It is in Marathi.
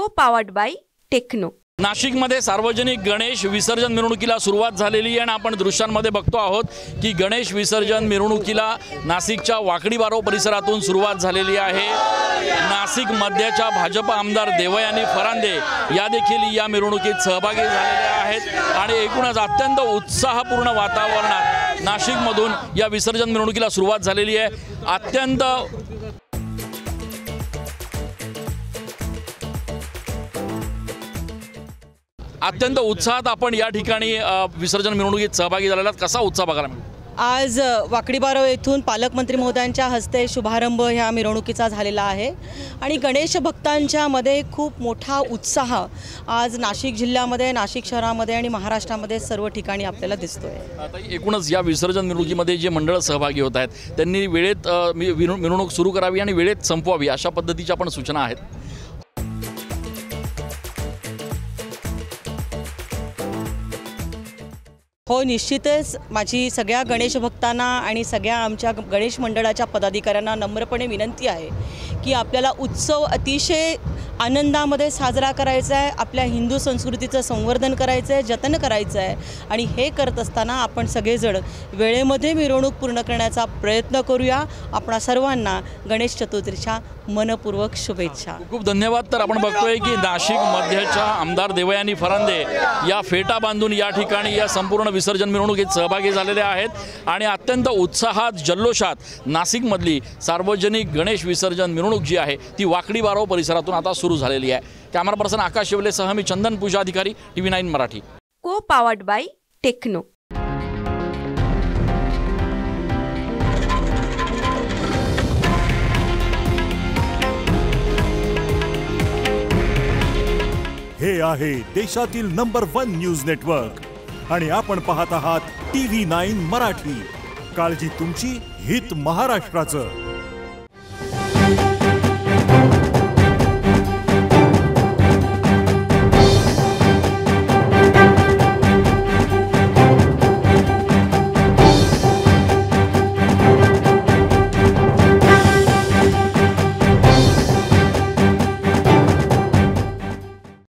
Co-powered by techno. नाशिकमध्ये सार्वजनिक गणेश विसर्जन मिरवणुकीला सुरुवात झालेली आहे आणि आपण दृश्यांमध्ये बघतो आहोत की गणेश विसर्जन मिरवणुकीला नाशिकच्या वाकडी बारव परिसरातून सुरुवात झालेली आहे। नाशिक मध्याच्या भाजप आमदार देवयानी फरांदे या देखील या मिरवणुकीत सहभागी झालेले आहेत आणि एकूणच अत्यंत उत्साहपूर्ण वातावरणात नाशिकमधून या विसर्जन मिरवणुकीला सुरुवात झालेली आहे। अत्यंत उत्साहात आपण या ठिकाणी विसर्जन मिरवणुकीत सहभागी झालेला कसा उत्साह बघायला मिळतो? आज वाकडी बारव येथून पालकमंत्री महोदयांच्या हस्ते शुभारंभ ह्या मिरवणुकीचा झालेला आहे आणि गणेश भक्तांच्या मध्ये खूप मोठा उत्साह आज नाशिक जिल्ह्यामध्ये, नाशिक शहरामध्ये आणि महाराष्ट्रामध्ये सर्व ठिकाणी आपल्याला दिसतोय। आता एकूणच या विसर्जन मिरवणुकीमध्ये जे मंडळ सहभागी होत आहेत त्यांनी वेळेत मिरवणूक सुरू करावी आणि वेळेत संपवावी अशा पद्धतीच्या पण सूचना आहेत। हो, निश्चितच माझी सगळ्या गणेश भक्तांना आणि सगळ्या आमच्या गणेश मंडळाच्या पदाधिकाऱ्यांना नम्रपणे विनंती आहे की आपल्याला उत्सव अतिशय आनंदामध्ये साजरा करायचा आहे, आपल्या हिंदू संस्कृतीचं संवर्धन करायचं आहे, जतन करायचं आहे आणि हे करत असताना आपण सगळेजण वेळेमध्ये मिरवणूक पूर्ण करण्याचा प्रयत्न करूया। आपणा सर्वांना गणेश चतुर्थीच्या मनपूर्वक शुभेच्छा। खूप धन्यवाद। तर आपण बघतोय की नाशिक मध्याच्या आमदार देवयानी फरांदे या फेटा बांधून या ठिकाणी या संपूर्ण विसर्जन मिरवणुकीत सहभागी झालेले आहेत आणि अत्यंत उत्साहात जल्लोषात नाशिकमधली सार्वजनिक गणेश विसर्जन मिरवणूक जी आहे ती वाकडी बारव परिसरातून आता सुरू झालेली आहे। कॅमेरा पर्सन आकाश शिवलेसह मी चंदन पूजा अधिकारी, TV9 Marathi. Co-powered by techno. हे आहे देशातील नंबर 1 न्यूज नेटवर्क आणि आपण पाहत आहात TV9 मराठी। काळजी तुमची, हित महाराष्ट्राचं।